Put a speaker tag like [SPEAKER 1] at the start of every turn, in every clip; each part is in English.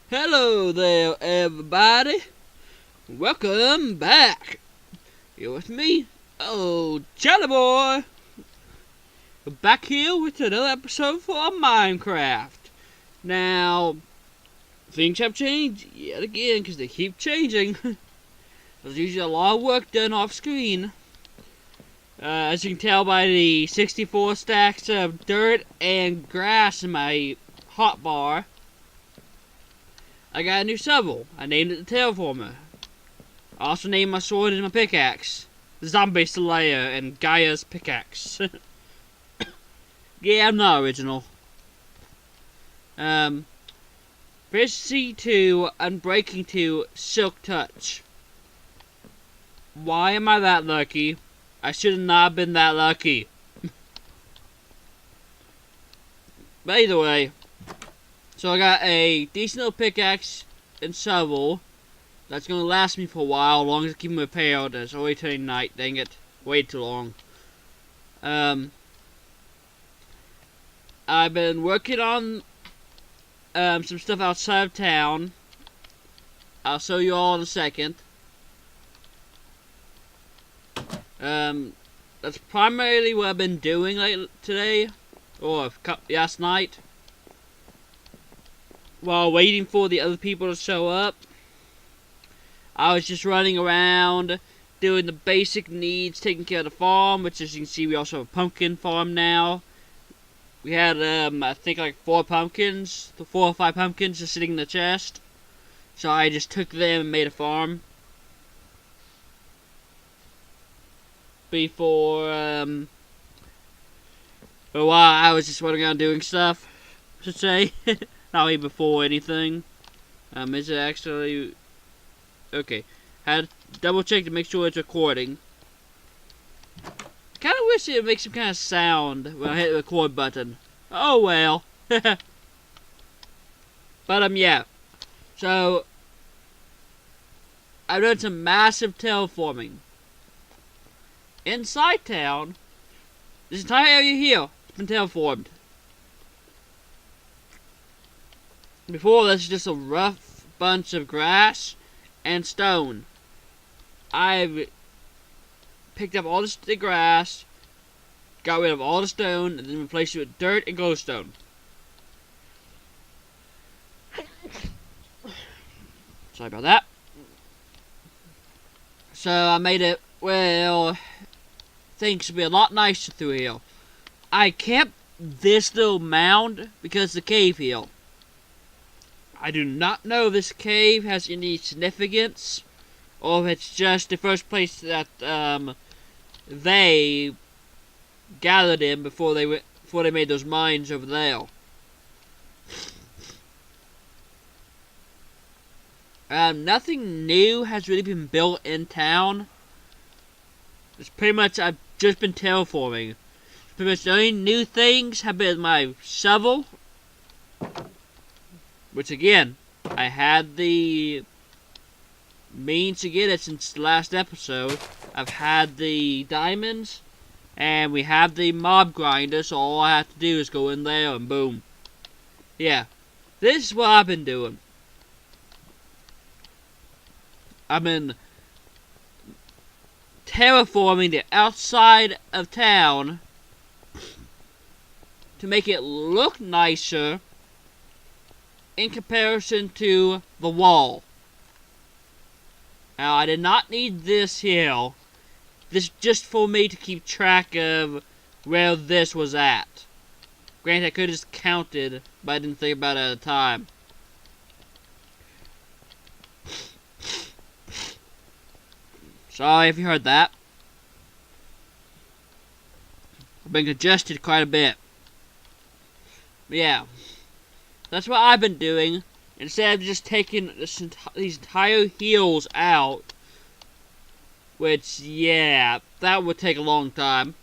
[SPEAKER 1] Hello there, everybody. Welcome back. You're with me, Jelly Boy. We're back here with another episode for Minecraft. Now, things have changed yet again because they keep changing. There's usually a lot of work done off screen. As you can tell by the 64 stacks of dirt and grass in my hotbar, I got a new shovel. I named it the Terra-former. I also named my sword and my pickaxe Zombie Slayer and Gaia's Pickaxe. Yeah, I'm not original. Efficiency 2, Unbreaking 2, Silk Touch. Why am I that lucky? I should have not been that lucky. But either way, so I got a decent little pickaxe and shovel that's going to last me for a while, as long as I keep them repaired. It's already turning night, dang it. Way too long. I've been working on some stuff outside of town. I'll show you all in a second. That's primarily what I've been doing today, or last night, while waiting for the other people to show up. I was just running around, doing the basic needs, taking care of the farm, which as you can see we also have a pumpkin farm now. We had, I think like 4 pumpkins, 4 or 5 pumpkins just sitting in the chest. So I just took them and made a farm. Before, for a while I was just running around doing stuff, I should say. Not really before anything. Is it actually... Okay. Had to double check to make sure it's recording. Kinda wish it would make some kind of sound when I hit the record button. Oh well. But yeah. So I've done some massive terraforming. Inside town, this entire area here has been terraformed. Before this was just a rough bunch of grass and stone. I've picked up all the grass, got rid of all the stone, and then replaced it with dirt and glowstone. Sorry about that. So I made it, well, things should be a lot nicer through here. I kept this little mound because the cave here. I do not know if this cave has any significance, or if it's just the first place that they gathered in before they made those mines over there. Nothing new has really been built in town. It's pretty much I've just been terraforming. Pretty much the only new things have been my shovel, which again, I had the means to get it since the last episode. I've had the diamonds, and we have the mob grinder, so all I have to do is go in there and boom. Yeah, this is what I've been doing. I've been terraforming the outside of town to make it look nicer in comparison to the wall. Now, I did not need this hill. This just for me to keep track of where this was at. Granted, I could have just counted, but I didn't think about it at the time. Sorry if you heard that. I've been congested quite a bit. But yeah. That's what I've been doing. Instead of just taking these entire hills out. Which, yeah, that would take a long time.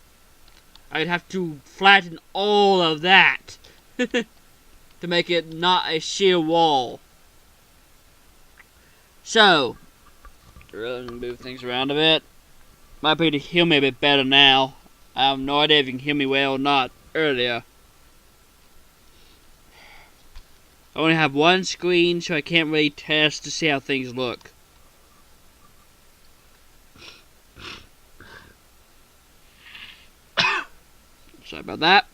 [SPEAKER 1] I'd have to flatten all of that. To make it not a sheer wall. So, really move things around a bit. Might be able to hear me a bit better now. I have no idea if you can hear me well or not earlier. I only have one screen, so I can't really test to see how things look. Sorry about that.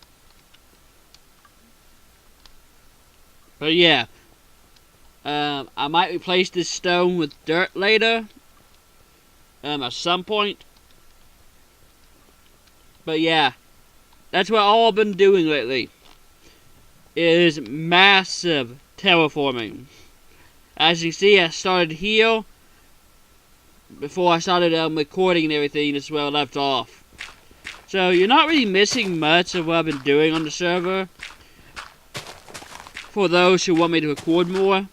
[SPEAKER 1] But yeah, I might replace this stone with dirt later, at some point. But yeah, that's what all I've been doing lately, is massive terraforming. As you see, I started here before I started recording and everything. This is where I left off. So you're not really missing much of what I've been doing on the server. For those who want me to record more.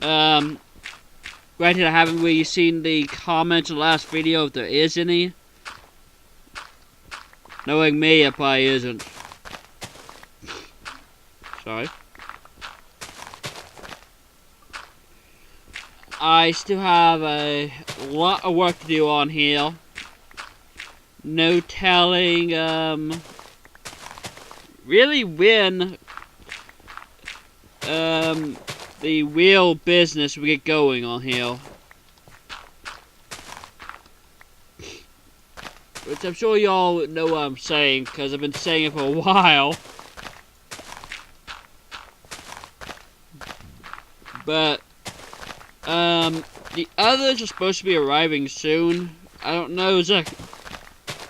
[SPEAKER 1] Granted, I haven't really seen the comments in the last video, if there is any. Knowing me, it probably isn't. Sorry. I still have a lot of work to do on here. No telling, really when, the real business we get going on here. Which I'm sure y'all know what I'm saying, because I've been saying it for a while. But, the others are supposed to be arriving soon. I don't know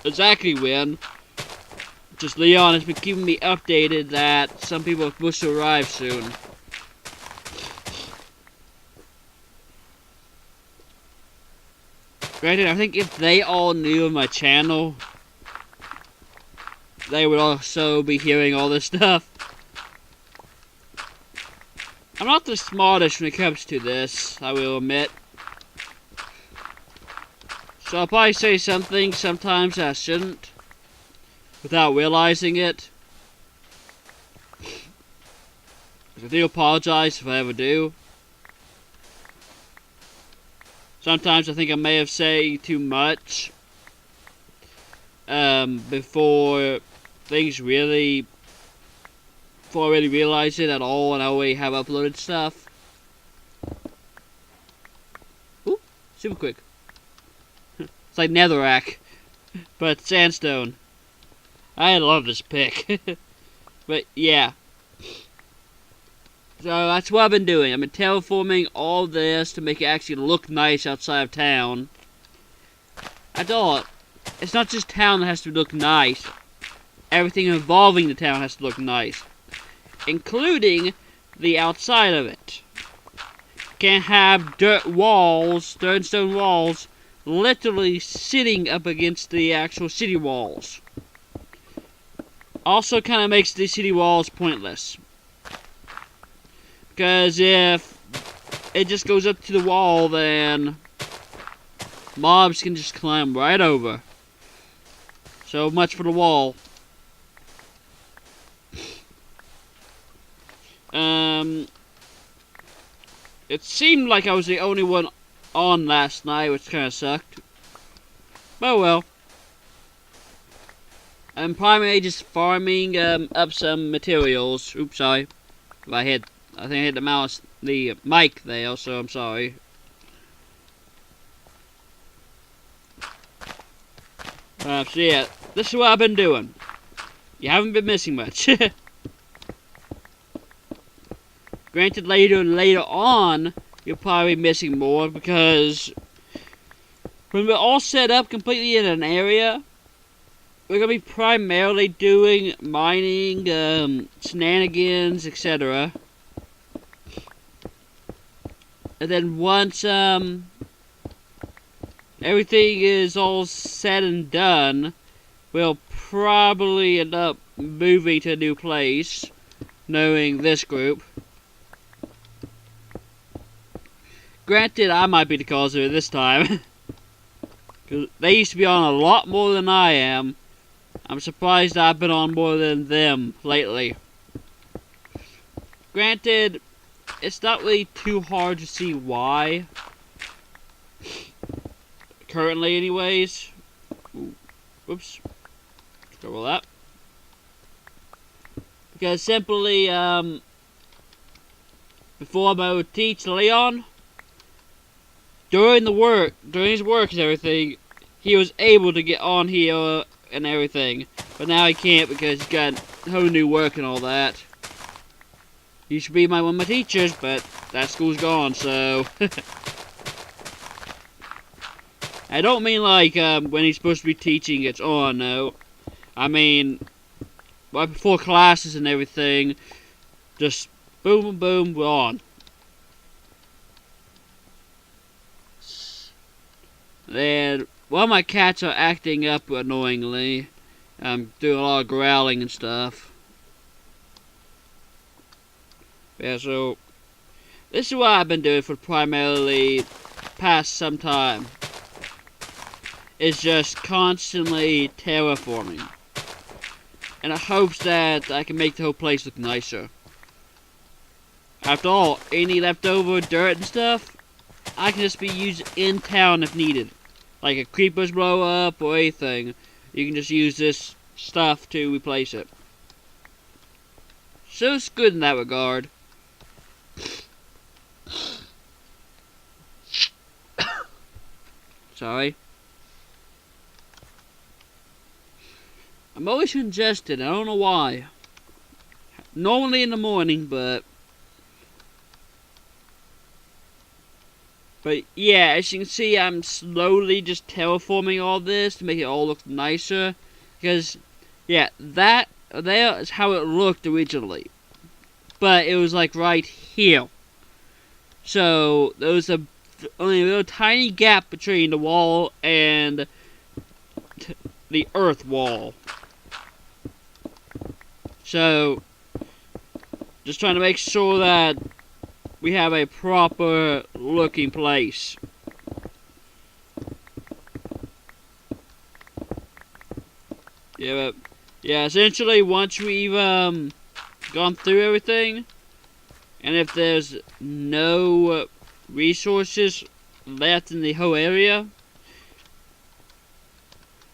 [SPEAKER 1] exactly when. Just Leon has been keeping me updated that some people are supposed to arrive soon. Granted, I think if they all knew of my channel, they would also be hearing all this stuff. I'm not the smartest when it comes to this, I will admit. So I'll probably say something sometimes I shouldn't, without realizing it. I do apologize if I ever do. Sometimes I think I may have said too much before I really realize it at all, and I already have uploaded stuff. Ooh, super quick. It's like netherrack, but sandstone. I love this pick. But yeah. So that's what I've been doing. I've been terraforming all this to make it actually look nice outside of town. I thought, it's not just town that has to look nice. Everything involving the town has to look nice. Including the outside of it. Can't have dirt and stone walls, literally sitting up against the actual city walls. Also kind of makes the city walls pointless. Because if it just goes up to the wall, then mobs can just climb right over. So much for the wall. It seemed like I was the only one on last night, which kind of sucked. But well. I'm primarily just farming up some materials. Oops, sorry. I think I hit the mic there, so I'm sorry. So yeah, this is what I've been doing. You haven't been missing much. Granted, later on, you'll probably be missing more, because when we're all set up completely in an area, we're going to be primarily doing mining, shenanigans, etc. And then once everything is all said and done, we'll probably end up moving to a new place, knowing this group. Granted, I might be the cause of it this time. Because they used to be on a lot more than I am. I'm surprised I've been on more than them lately. Granted, it's not really too hard to see why. Currently, anyways. Ooh, whoops. Cover that. Because simply, before I would teach Leon, during his work and everything, he was able to get on here and everything. But now he can't because he's got whole new work and all that. He used to be one of my teachers, but that school's gone, so... I don't mean like when he's supposed to be teaching it's on, no. I mean, right before classes and everything, just boom, boom, boom, we're on. And while my cats are acting up annoyingly, I'm doing a lot of growling and stuff. Yeah, so this is what I've been doing for primarily past some time. It's just constantly terraforming. In the hopes that I can make the whole place look nicer. After all, any leftover dirt and stuff, I can just be used in town if needed. Like a creeper's blow up or anything, you can just use this stuff to replace it. So it's good in that regard. Sorry. I'm always congested, I don't know why. Normally in the morning, but yeah, as you can see, I'm slowly just terraforming all this to make it all look nicer. Because, yeah, that there is how it looked originally. But it was like right here. So, there was only a little tiny gap between the wall and the earth wall. So, just trying to make sure that we have a proper looking place. Yeah, but yeah, essentially once we've gone through everything, and if there's no resources left in the whole area,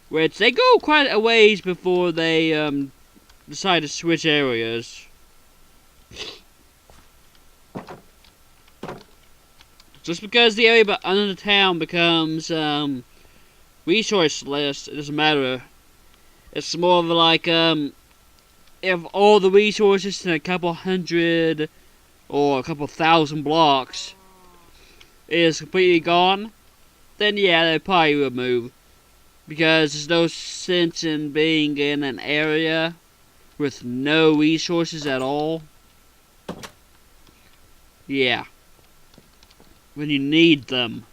[SPEAKER 1] which they go quite a ways before they decide to switch areas. Just because the area under the town becomes resourceless, it doesn't matter. It's more of like if all the resources in a couple hundred or a couple thousand blocks is completely gone, then yeah, they probably would move. Because there's no sense in being in an area with no resources at all. Yeah. When you need them.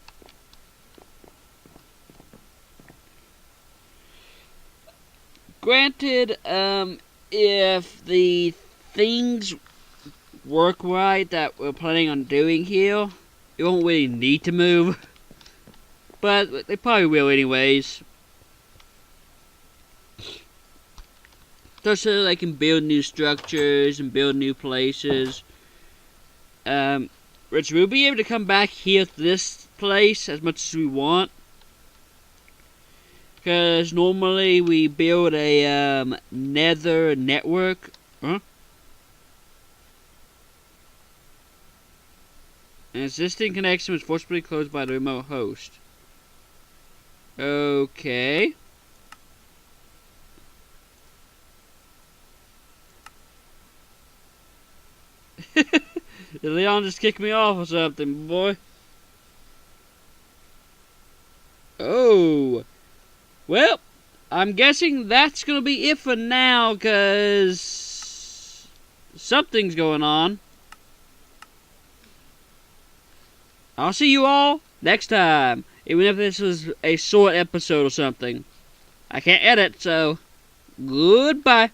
[SPEAKER 1] Granted, if the things work right that we're planning on doing here, you won't really need to move. But they probably will anyways. Just so they can build new structures and build new places. Which we'll be able to come back here to this place as much as we want. Because normally we build a nether network. Huh? An existing connection was forcibly closed by the remote host. Okay. Did Leon just kick me off or something, boy? Oh. Well, I'm guessing that's gonna be it for now, cause something's going on. I'll see you all next time. Even if this was a short episode or something. I can't edit, so goodbye.